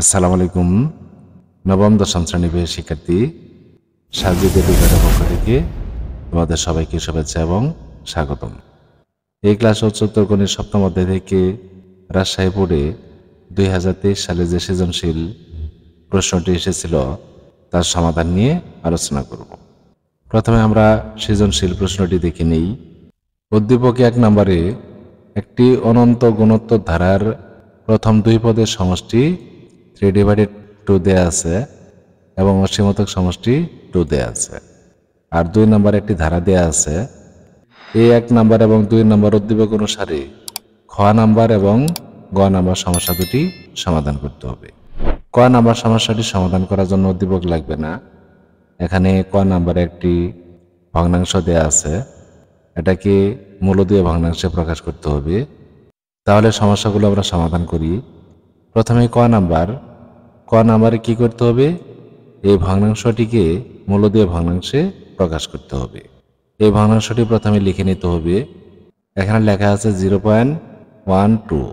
আসসালামু আলাইকুম। নবম দশম শ্রেণীর শিক্ষার্থী সাজিদ এডুকেটর পক্ষ থেকে তোমাদের সবাইকে শুভেচ্ছা এবং স্বাগতম। এই ক্লাস উচ্চতর গণিত সপ্তম অধ্যায় থেকে রাজশাহী বোর্ডে 2023 সালে যে সৃজনশীল প্রশ্নটি এসেছিল তার সমাধান নিয়ে আলোচনা করব। প্রথমে আমরা সৃজনশীল প্রশ্নটি দেখে নেই। উদ্দীপকে 1 নম্বরে একটি অনন্ত গুণোত্তর ধারার প্রথম দুই পদের সমষ্টি 3/2 দেয়া আছে এবং অসীমতক সমষ্টি 2 দেয়া আছে। আর 2 নম্বরে একটি ধারা দেয়া আছে। এই 1 নম্বর এবং 2 নম্বর উদ্দীপক অনুসারে খ নাম্বার এবং গ নাম্বার সমস্যা দুটি সমাধান করতে হবে। ক নাম্বার সমস্যাটি সমাধান করার জন্য উদ্দীপক লাগবে না। এখানে ক নাম্বারে একটি ভগ্নাংশ দেয়া আছে, এটাকে মূলদীয় ভগ্নাংশে প্রকাশ করতে হবে। তাহলে সমস্যাগুলো আমরা সমাধান করি। প্রথমে ক নাম্বারে কি করতে হবে? এই ভগ্নাংশটিকে মূলদীয় ভগ্নাংশে প্রকাশ করতে হবে। এই ভগ্নাংশটি প্রথমে লিখে নিতে হবে। এখানে লেখা আছে 0.12,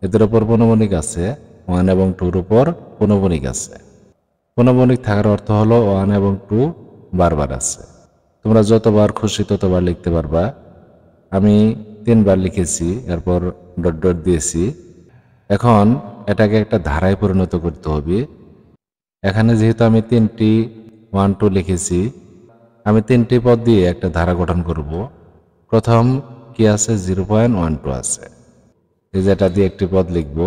এদের উপর পৌনঃপুনিক আছে, 1 এবং 2-র উপর পৌনঃপুনিক আছে। পৌনঃপুনিক থাকার অর্থ হলো 1 এবং 2 বারবার আছে। তোমরা যতবার খুশি ততবার লিখতে পারবা। আমি 3 বার লিখেছি, এরপর ডট ডট দিয়েছি। এখন এটাকে একটা ধারায় পরিণত করতে হবে। এখানে যেহেতু আমি 3টি 1 2 লিখেছি, আমি 3টি পদ দিয়ে একটা ধারা গঠন করব। প্রথম কি আছে? 0.12 আছে। এই যে এটা দিয়ে একটি পদ লিখব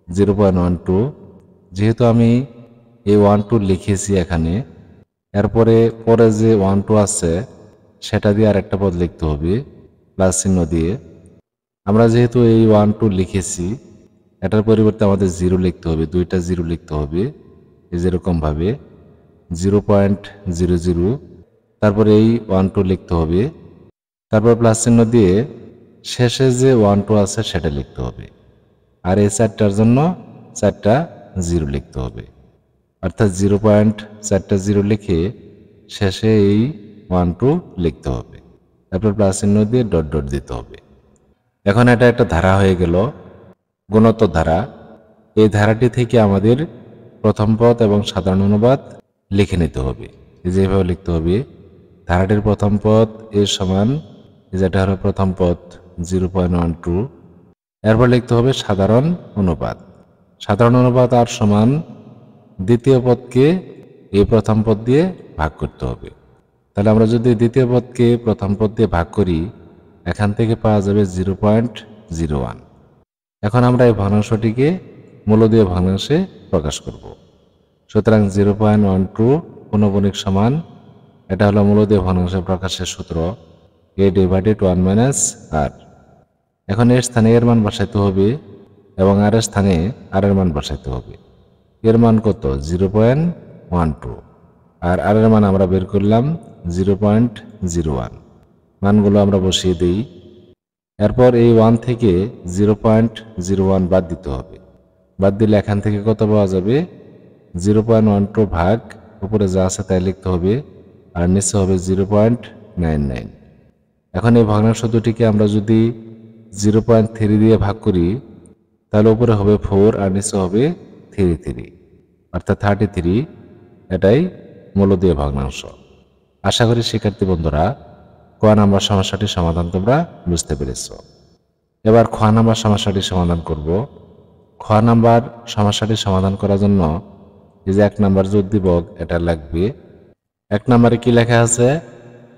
0.12। যেহেতু আমি এই 1 2 লিখেছি এখানে, এরপরে পরে যে 1 2 আছে সেটা দিয়ে আর একটা পদ লিখতে হবে প্লাস চিহ্ন দিয়ে। আমরা যেহেতু এই 1 2 লিখেছি, এটার পরিবর্তে আমাদের 0 লিখতে হবে, 2টা 0 লিখতে হবে। এই যেরকম ভাবে 0.00, তারপরে এই 1 2 লিখতে হবে, তারপর প্লাস চিহ্ন দিয়ে শেষে যে 1 2 আছে সেটা লিখতে হবে। আর এই 4টার জন্য 4টা 0 লিখতে হবে, অর্থাৎ 0.4টা 0 লিখে শেষে এই 1 2 লিখতে হবে, তারপর প্লাস চিহ্ন দিয়ে ডট ডট দিতে হবে। এখন এটা একটা ধারা হয়ে গেল, গুণোত্তর ধারা। এই ধারাটি থেকে আমাদের প্রথম পদ এবং সাধারণ অনুপাত লিখে নিতে হবে। যেভাবে লিখতে হবে, ধারাটির প্রথম পদ এর সমান, যেটা হলো প্রথম পদ 0.12, এরপর লিখতে হবে সাধারণ অনুপাত। সাধারণ অনুপাত আর সমান দ্বিতীয় পদকে এই প্রথম পদ দিয়ে ভাগ করতে হবে। তাহলে আমরা যদি দ্বিতীয় পদকে প্রথম পদ দিয়ে ভাগ করি, এখান থেকে পাওয়া যাবে 0.01। এখন আমরা এই ভগ্নাংশটিকে মূলদীয় ভগ্নাংশে প্রকাশ করব। সুতরাং 0.12 পৌনঃপুনিক সমান, এটা হলো মূলদীয় ভগ্নাংশ প্রকাশের সূত্র, a/1 - r। এখন এর স্থানে এর মান বসাইতে হবে এবং আর এর স্থানে আর এর মান বসাইতে হবে। এর মান কত? 0.12, আর আর এর মান আমরা বের করলাম 0.01। মানগুলো আমরা বসিয়ে দিই। এরপর এই 1 থেকে 0.01 বাদ দিতে হবে। বাদ দিলে এখান থেকে কত পাওয়া যাবে? 0.12 ভাগ উপরে যা আছে তাই লিখতে হবে, আর নিচে হবে 0.99। এখন এই ভগ্নাংশ দুটিকে আমরা যদি 0.3 দিয়ে ভাগ করি, তাহলে উপরে হবে 4 আর নিচে হবে 33, অর্থাৎ 33। এটাই মূলদীয় ভগ্নাংশ। আশা করি শিক্ষার্থী বন্ধুরা ক নাম্বার সমস্যাটির সমাধান তোমরা বুঝতে পেরেছ। এবার খ নাম্বার সমস্যাটি সমাধান করব। খ নাম্বার সমস্যাটি সমাধান করার জন্য এই যে 1 নাম্বার যে উদ্দীপক, এটা লাগবে। 1 নাম্বারে কি লেখা আছে?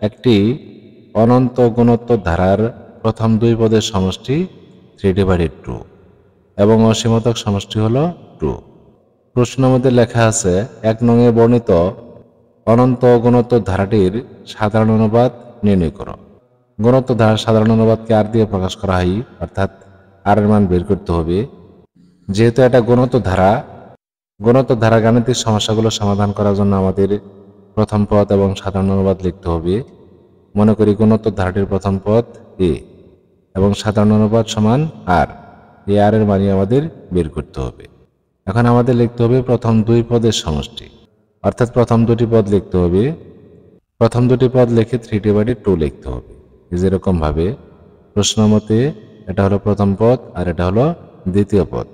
একটি অনন্ত গুণোত্তর ধারার প্রথম দুই পদের সমষ্টি 3/2 এবং অসীমতক সমষ্টি হলো 2। প্রশ্নের মধ্যে লেখা আছে 1 নংয়ে বর্ণিত অনন্ত গুণোত্তর ধারাটির সাধারণ অনুপাত নির্ণয় করো। গুণোত্তর ধারার সাধারণ অনুপাতকে আর দিয়ে প্রকাশ করা হয়, অর্থাৎ আর এর মান বের করতে হবে। যেহেতু এটা গুণোত্তর ধারা গাণিতিক সমস্যাগুলো সমাধান করার জন্য আমাদের প্রথম পদ এবং সাধারণ অনুপাত লিখতে হবে। মনে করি গুণোত্তর ধারাটির প্রথম পদ a এবং সাধারণ অনুপাত সমান r। এই r এর মানই আমাদের বের করতে হবে। এখন আমাদের লিখতে হবে প্রথম দুই পদের সমষ্টি, অর্থাৎ প্রথম দুটি পদ লিখতে হবে। প্রথম দুটি পদ লিখে 3/2 লিখতে হবে। যেরকম ভাবে প্রশ্ন মতে এটা হলো প্রথম পদ আর এটা হলো দ্বিতীয় পদ।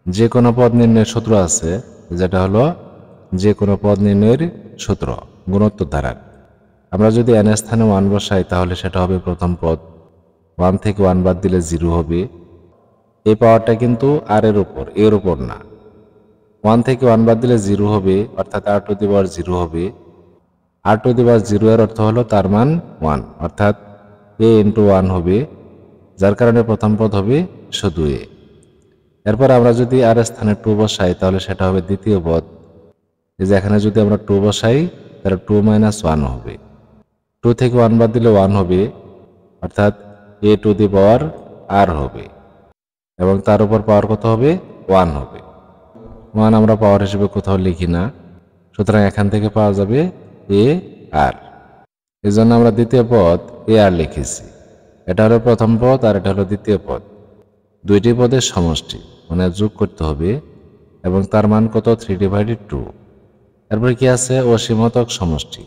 যে কোনো পদ নির্ণয়ের সূত্র আছে, যেটা হলো যে কোনো পদ নির্ণয়ের সূত্র গুণোত্তর ধারার। আমরা যদি n এর স্থানে 1 বসাই তাহলে সেটা হবে প্রথম পদ। 1 থেকে 1 বাদ দিলে 0 হবে। এই পাওয়ারটা কিন্তু আর এর উপর, এর উপর না। 1 থেকে 1 বাদ দিলে 0 হবে, অর্থাৎ r টু দি পাওয়ার 0 হবে। r টু দি পাওয়ার 0 এর অর্থ হলো তার মান 1, অর্থাৎ a ইন্টু 1 হবে, যার কারণে প্রথম পদ হবে শুধু a। এরপর আমরা যদি আর এর স্থানে 2 বসাই তাহলে সেটা হবে দ্বিতীয় পদ। এই যে এখানে যদি আমরা 2 বসাই তাহলে 2 মাইনাস 1 হবে। 2 থেকে 1 বাদ দিলে 1 হবে, অর্থাৎ a to the power r হবে, এবং তার উপর পাওয়ার কত হবে? 1 হবে। 1 আমরা পাওয়ার হিসেবে কোথাও লিখি না, সুতরাং এখান থেকে পাওয়া যাবে a r। এই জন্য আমরা দ্বিতীয় পদ a r লিখেছি। এটা হলো প্রথম পদ আর এটা হলো দ্বিতীয় পদ, দুইটি পদের সমষ্টি, মানে যোগ করতে হবে, এবং তার মান কত? 3/2। এরপরে কি আছে? অসীমতক সমষ্টি।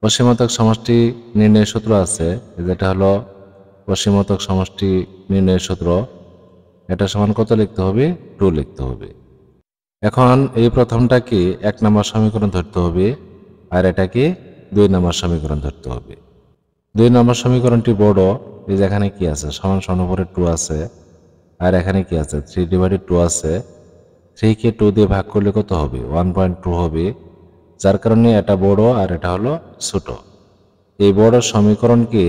অসীমতক সমষ্টি নির্ণয়ের সূত্র আছে, যেটা হলো অসীমতক সমষ্টি নির্ণয়ের সূত্র। এটা সমান কত লিখতে হবে? 2 লিখতে হবে। এখন এই প্রথমটাকে 1 নম্বর সমীকরণ ধরতে হবে, আর এটাকে 2 নম্বর সমীকরণ ধরতে হবে। 2 নম্বর সমীকরণটি বড়, এই যে এখানে কি আছে? সমান সমান উপরে 2 আছে, আর এখানে কি আছে? 3/2 আছে। 3 কে 2 দিয়ে ভাগ করলে কত হবে? 1.2 হবে, যার কারণে এটা বড় আর এটা হলো ছোট। এই বড় সমীকরণকে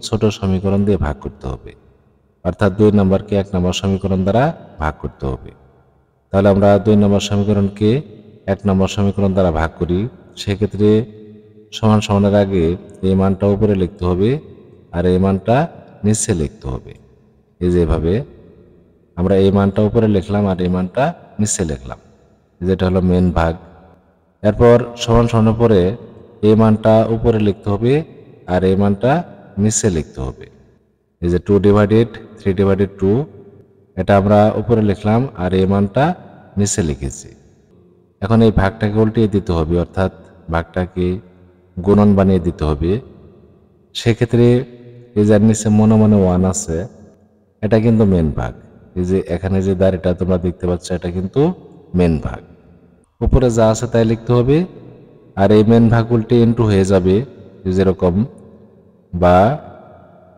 ছোট সমীকরণ দিয়ে ভাগ করতে হবে, অর্থাৎ 2 নম্বরকে 1 নম্বর সমীকরণ দ্বারা ভাগ করতে হবে। তাহলে আমরা 2 নম্বর সমীকরণকে 1 নম্বর সমীকরণ দ্বারা ভাগ করি। সেক্ষেত্রে সমান সমানের আগে এই মানটা উপরে লিখতে হবে আর এই মানটা নিচে লিখতে হবে। এই যে এভাবে আমরা এই মানটা উপরে লিখলাম আর এই মানটা নিচে লিখলাম, যেটা হলো মেন ভাগ। এরপর সমান সমানের পরে এই মানটা উপরে লিখতে হবে আর এই মানটা নিচে লিখতে হবে। এই যে 2/3/2, এটা আমরা উপরে লিখলাম আর এই মানটা নিচে লিখেছি। এখন এই ভাগটাকে উল্টিয়ে দিতে হবে, অর্থাৎ ভাগটাকে গুণন বানিয়ে দিতে হবে। সেক্ষেত্রে এই যার নিচে মনে মনে 1 আছে, এটা কিন্তু মেন ভাগ। এই যে এখানে যে দাঁড়িটা তোমরা দেখতে পাচ্ছ, এটা কিন্তু মেন ভাগ। উপরে যা আছে তাই লিখতে হবে, আর এই মেন ভাগ উল্টে ইন্টু হয়ে যাবে, যেরকম, বা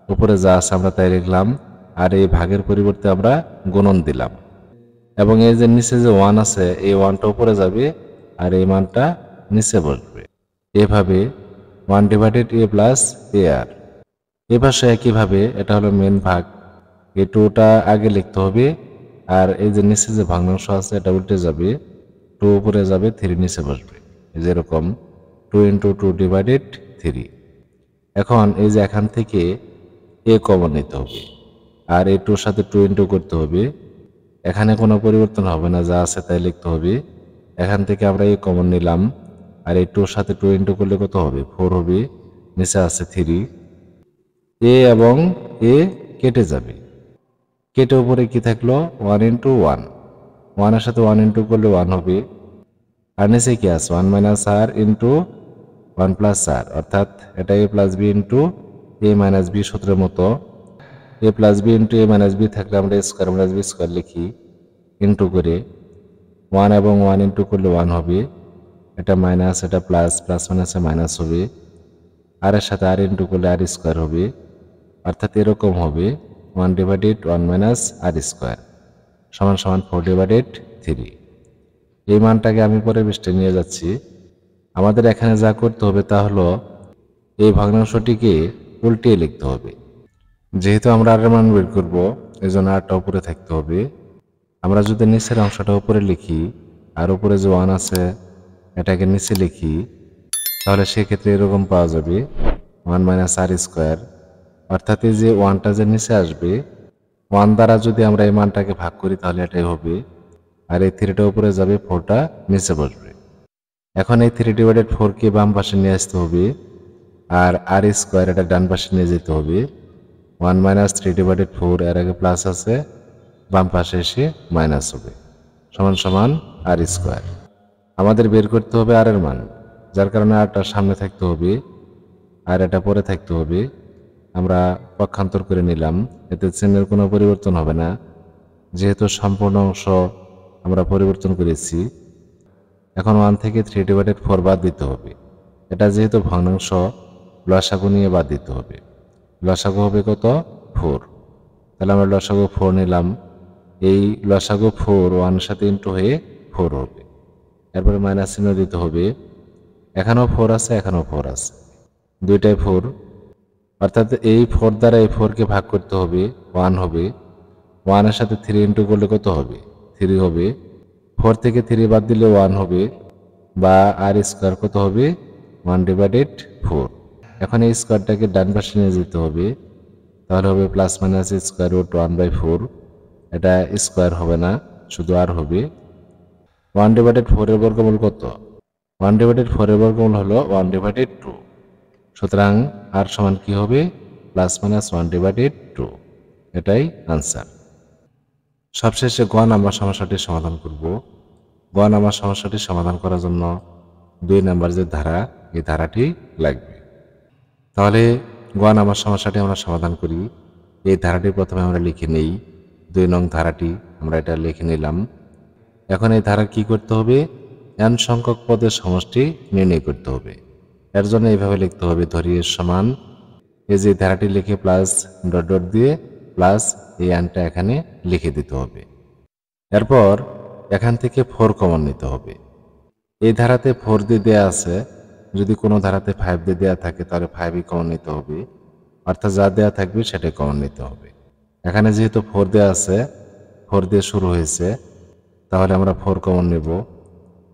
উপরে যা আছে আমরা তাই লিখলাম, আর এই ভাগের পরিবর্তে আমরা গুণন দিলাম, এবং এই যে নিচে যে 1 আছে, এই 1টা উপরে যাবে আর এই মানটা নিচে বসবে। এভাবে 1/a প্লাস ar। এ পাশে একইভাবে এটা হলো মেন ভাগ, এই 2টা আগে লিখতে হবে, আর এই যে নিচে যে ভগ্নাংশ আছে এটা উল্টে যাবে, 2 উপরে যাবে, 3 নিচে বসবে, যেরকম 2 × 2/3। এখন এই যে এখান থেকে a কমন নিতে হবে, আর এই 2 সাথে 2 ইন্টু করতে হবে। এখানে কোনো পরিবর্তন হবে না, যা আছে তাই লিখতে হবে। এখান থেকে আমরা a কমন নিলাম, আর এই 2 সাথে 2 ইন্টু করলে কত হবে? 4 হবে, নিচে আছে 3। a এবং a কেটে যাবে, কেটে উপরে কি থাকলো? 1 × 1। 1 এর সাথে 1 ইন্টু করলে 1 হবে, আর নিচে কি আছে? 1 minus r into 1 plus r, অর্থাৎ এটা a plus b into a minus b সূত্রের মতো। a plus b into a minus b থাকলে আমরা স্কোয়ার মাইনাস b স্কোয়ার লিখি, ইন্টু করে 1 এবং 1 ইন্টু করলে 1 হবে, এটা মাইনাস, এটা প্লাস, প্লাস মাইনাসে মাইনাস হবে, আর এর সাথে আর ইন্টু করলে আর স্কোয়ার হবে, অর্থাৎ এরকম হবে 1/1 মাইনাস আর স্কোয়ার সমান সমান 4/3। এই মানটাকে আমি পরে পৃষ্ঠে নিয়ে যাচ্ছি। আমাদের এখানে যা করতে হবে তা হলো এই ভগ্নাংশটিকে উল্টিয়ে লিখতে হবে। যেহেতু আমরা আর এর মান বের করবো, এই জন্য আরটা উপরে থাকতে হবে। আমরা যদি নিচের অংশটা উপরে লিখি আর উপরে যে 1 আছে এটাকে নিচে লিখি, তাহলে সেক্ষেত্রে এরকম পাওয়া যাবে 1 মাইনাস আর স্কোয়ার, অর্থাৎ এই যে 1টা যে নিচে আসবে, 1 দ্বারা যদি আমরা এই মানটাকে ভাগ করি তাহলে এটাই হবে, আর এই 3টা উপরে যাবে, 4টা নিচে বসবে। এখন এই 3/4কে বাম পাশে নিয়ে আসতে হবে, আর আর স্কোয়ার এটা ডান পাশে নিয়ে যেতে হবে। 1 মাইনাস 3/4, এর আগে প্লাস আছে, বাম পাশে এসে মাইনাস হবে, সমান সমান আর স্কোয়ার। আমাদের বের করতে হবে আর এর মান, যার কারণে আরটা সামনে থাকতে হবে আর এটা পরে থাকতে হবে। আমরা পক্ষান্তর করে নিলাম, এতে চিহ্নের কোনো পরিবর্তন হবে না, যেহেতু সম্পূর্ণ অংশ আমরা পরিবর্তন করেছি। এখন 1 থেকে 3/4 বাদ দিতে হবে। এটা যেহেতু ভগ্নাংশ, লসাগু নিয়ে বাদ দিতে হবে। লসাগু হবে কত? 4। তাহলে আমরা লসাগু 4 নিলাম। এই লসাগু 4 1 এর সাথে ইন্টু হয়ে 4 হবে। এরপরে মাইনাস চিহ্ন দিতে হবে। এখানেও 4 আছে, এখানেও 4 আছে, দুইটাই 4। অর্থাৎ এই 4 দ্বারা এই 4 কে ভাগ করতে হবে, 1 হবে। 1 এর সাথে 3 ইন্টু করলে কত হবে? 3 হবে। 4 থেকে 3 বাদ দিলে 1 হবে, বা আর স্কোয়ার কত হবে? 1/4। এখন এই স্কোয়ারটাকে ডান পাশে নিয়ে যেতে হবে, তাহলে হবে প্লাস মাইনাস স্কোয়ার রুট 1/4। এটা স্কোয়ার হবে না, শুধু আর হবে। 1/4 এর বর্গমূল কত? 1/4 এর বর্গমূল হলো 1/2। সুতরাং আর সমান কি হবে? Plus minus 1/2। এটাই আনসার। সবশেষে গ নাম্বার সমস্যাটি সমাধান করব। গ নাম্বার সমস্যাটি সমাধান করার জন্য 2 নাম্বার যে ধারা, এই ধারাটি লাগবে। তাহলে গ নাম্বার সমস্যাটি আমরা সমাধান করি। এই ধারাটি প্রথমে আমরা লিখে নেই। 2 নং ধারাটি আমরা এটা লিখে নিলাম। এখন এই ধারা কি করতে হবে? n সংখ্যক পদের সমষ্টি নির্ণয় করতে হবে। এর জন্য এইভাবে লিখতে হবে, ধরি এর সমান, এই যে ধারাটি লিখে প্লাস ডট ডট দিয়ে প্লাস এই nটা এখানে লিখে দিতে হবে। এরপর এখান থেকে 4 কমন নিতে হবে। এই ধারাতে 4 দিয়ে দেওয়া আছে, যদি কোনো ধারাতে 5 দিয়ে দেওয়া থাকে তাহলে 5ই কমন নিতে হবে, অর্থাৎ যা দেওয়া থাকবে সেটাই কমন নিতে হবে। এখানে যেহেতু 4 দেওয়া আছে, 4 দিয়ে শুরু হয়েছে, তাহলে আমরা 4 কমন নেব।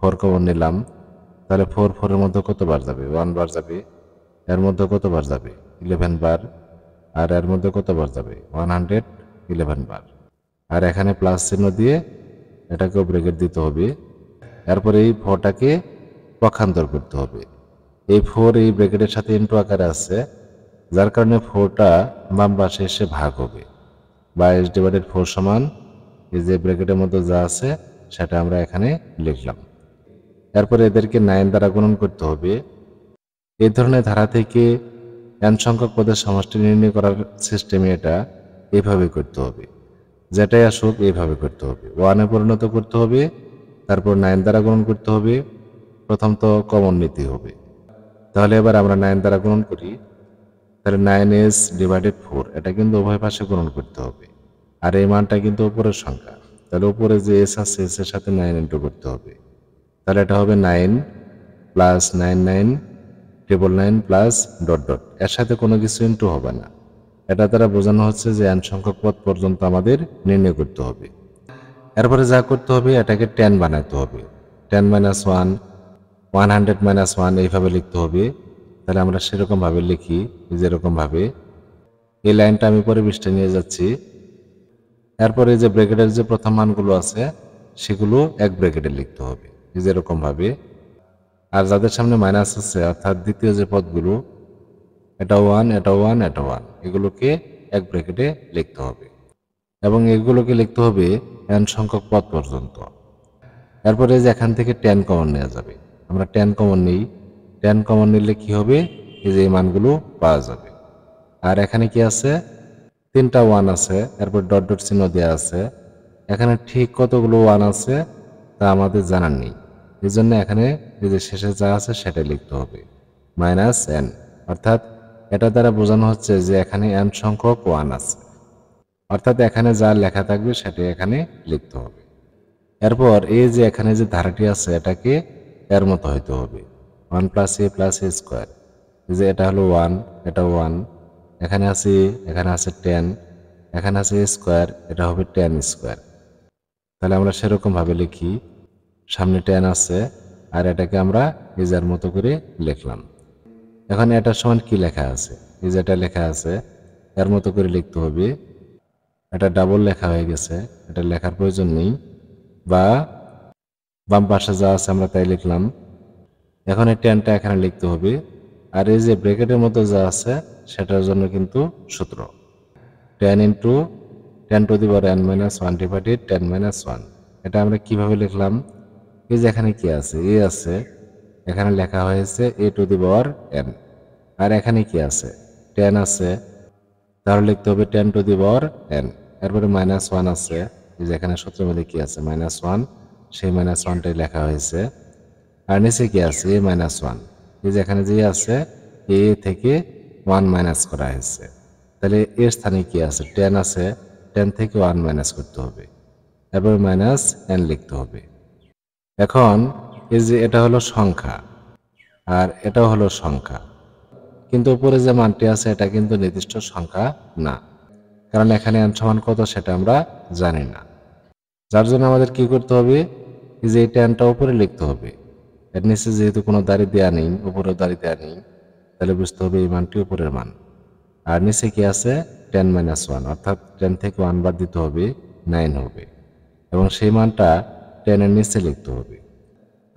4 কমন নিলাম, তাহলে 4 এর মধ্যে কত বার যাবে? 1 বার যাবে। এর মধ্যে কত বার যাবে? 11 বার। আর এর মধ্যে কত বার যাবে? 111 বার। আর এখানে প্লাস চিহ্ন দিয়ে এটাকেও ব্রেকেট দিতে হবে। এরপরে এই 4টাকে পক্ষান্তর করতে হবে। এই 4 এই ব্রেকেটের সাথে ইন্টু আকারে আছে, যার কারণে 4টা বাম পাশে এসে ভাগ হবে। 22/4 সমান এই যে ব্রেকেটের মধ্যে যা আছে সেটা আমরা এখানে লিখলাম। এরপরে এদেরকে 9 দ্বারা গুণন করতে হবে। এই ধরনের ধারা থেকে n সংখ্যক পদের সমষ্টি নির্ণয় করার সিস্টেমে এটা এইভাবে করতে হবে। যেটাই আসুক এইভাবে করতে হবে। 1-এ পরিণত করতে হবে, তারপর 9 দ্বারা গুণন করতে হবে। প্রথম তো কমন নিতে হবে। তাহলে এবার আমরা 9 দ্বারা গুণন করি। তাহলে 9s/4, এটা কিন্তু উভয় পাশে গুণন করতে হবে। আর এই মানটা কিন্তু উপরের সংখ্যা, তাহলে উপরে যে এস আছে এস এর সাথে 9 ইন্টু করতে হবে। তাহলে এটা হবে 9 প্লাস 9999 প্লাস ডট ডট, এর সাথে কোনো কিছু ইন্টু হবে না। এটা দ্বারা বোঝানো হচ্ছে যে n সংখ্যক পদ পর্যন্ত আমাদের নির্ণয় করতে হবে। এরপরে যা করতে হবে, এটাকে 10 বানাতে হবে। 10 - 1, 100 - 1 এইভাবে লিখতে হবে। তাহলে আমরা সেরকমভাবে লিখি, যেরকমভাবে এই লাইনটা আমি পরে পৃষ্ঠে নিয়ে যাচ্ছি। এরপরে যে ব্র্যাকেটের যে প্রথম মানগুলো আছে সেগুলো এক ব্র্যাকেটে লিখতে হবে, যেরকমভাবে। আর যাদের সামনে মাইনাস আছে, অর্থাৎ দ্বিতীয় যে পদগুলো, এটা 1, এটা 1, এটা 1, এগুলোকে এক ব্র্যাকেটে লিখতে হবে এবং এগুলোকে লিখতে হবে n সংখ্যক পদ পর্যন্ত। এরপরে যে এখান থেকে 10 কমন নেওয়া যাবে, আমরা 10 কমন নিই। 10 কমন নিলে কি হবে? এই যে এই মানগুলো পাওয়া যাবে। আর এখানে কি আছে? 3টা 1 আছে, এরপর ডট ডট চিহ্ন দেওয়া আছে। এখানে ঠিক কতগুলো 1 আছে তা আমাদের জানার নেই, এই জন্য এখানে এই যে শেষে যা আছে সেটাই লিখতে হবে, -n। অর্থাৎ এটা দ্বারা বোঝানো হচ্ছে যে এখানে n সংখ্যক 1 আছে, অর্থাৎ এখানে যা লেখা থাকবে সেটাই এখানে লিখতে হবে। এরপর এই যে এখানে যে ধারাটি আছে এটাকে এর মতো হইতে হবে, 1 + a + a²। এই যে এটা হলো 1, এটা 1, এখানে আছে, এখানে আছে 10, এখানে আছে a², এটা হবে 10²। তাহলে আমরা সেরকমভাবে লিখি, সামনে 10 আছে আর এটাকে আমরা এই যার মতো করে লিখলাম। এখন এটার সমান কি লেখা আছে? এই যে এটা লেখা আছে, এর মতো করে লিখতে হবে। এটা ডাবল লেখা হয়ে গেছে, এটা লেখার প্রয়োজন নেই, বা বাম পাশে যা আছে আমরা তাই লিখলাম। এখন এই 10টা এখানে লিখতে হবে। আর এই যে ব্র্যাকেটের মতো যা আছে সেটার জন্য কিন্তু সূত্র 10 × 10⁻n - 1 / 10 - 1। এটা আমরা কিভাবে লিখলাম? এই যে এখানে কি আছে? a আছে, এখানে লেখা হয়েছে a⁻n। আর এখানে কি আছে? 10 আছে, তাহলে লিখতে হবে 10⁻n। এরপরে -1 আছে, এই যে এখানে সূত্রের মধ্যে কি আছে -1, সেই -1টাই লেখা হয়েছে। আর নিচে কি আছে a-1, এই যে এখানে যে আছে a থেকে 1 মাইনাস করা হয়েছে। তাহলে এর স্থানে কি আছে 10 আছে, 10 থেকে 1 মাইনাস করতে হবে, এরপর -n লিখতে হবে। এখন এই যে এটা হলো সংখ্যা আর এটাও হলো সংখ্যা, কিন্তু উপরে যে মানটি আছে এটা কিন্তু নির্দিষ্ট সংখ্যা না, কারণ এখানে n সমান কত সেটা আমরা জানি না। যার জন্য আমাদের কি করতে হবে, এই যে এই টেনটা উপরে লিখতে হবে। এর নিচে যেহেতু কোনো দাড়ি দেওয়া নেই, উপরেও দাড়ি দেওয়া নেই, তাহলে বুঝতে হবে এই মানটি উপরের মান। আর নিচে কি আছে 10-1, অর্থাৎ 10 থেকে 1 বাদ দিতে হবে, 9 হবে, এবং সেই মানটা 10 এর নিচে লিখতে হবে।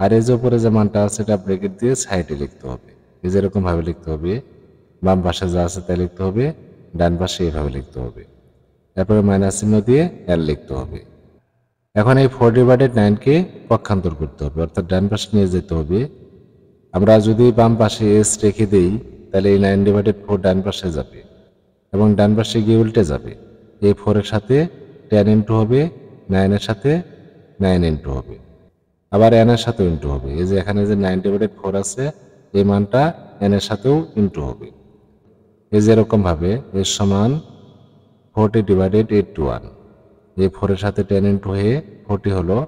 আর এই যে উপরে যে মানটা আছে এটা ব্র্যাকেট দিয়ে সাইডে লিখতে হবে। এই যেরকম ভাবে লিখতে হবে, বাম পাশে যা আছে তাই লিখতে হবে, ডান পাশে এইভাবে লিখতে হবে, তারপরে মাইনাস চিহ্ন দিয়ে l লিখতে হবে। এখন এই 4/9কে পক্ষান্তর করতে হবে, অর্থাৎ ডান পাশে নিয়ে যেতে হবে। আমরা যদি বাম পাশে s রেখে দেই তাহলে এই 9/4 ডান পাশে যাবে এবং ডান পাশে গিয়ে উল্টে যাবে। এই 4 এর সাথে 10 ইন্টু হবে, 9 এর সাথে 9 ইন্টু হবে, আবার n এর সাথেও ইন্টু হবে। এই যে এখানে যে 9/4 আছে এই মানটা n এর সাথেও ইন্টু হবে। এই যে এরকম ভাবে s সমান 40/8 এই 4 এর সাথে 10 ইন্টু হয়ে 40 হলো,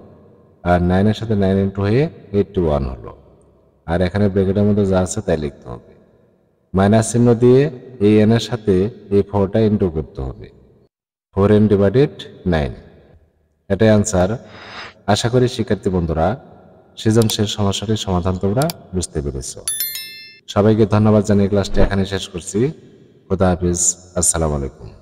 আর 9 এর সাথে 9 ইন্টু হয়ে 81 হলো। আর এখানে ব্র্যাকেটের মধ্যে যা আছে তাই লিখতে হবে। মাইনাস চিহ্ন দিয়ে এই n এর সাথে এই 4টা ইন্টু করতে হবে, 4n/9। এটাই আনসার। আশা করি শিক্ষার্থী বন্ধুরা সৃজনশীল সমস্যাটির সমাধান তোমরা বুঝতে পেরেছ। সবাইকে ধন্যবাদ জানিয়ে ক্লাসটি এখানে শেষ করছি। খোদা হাফিজ, আসসালামু আলাইকুম।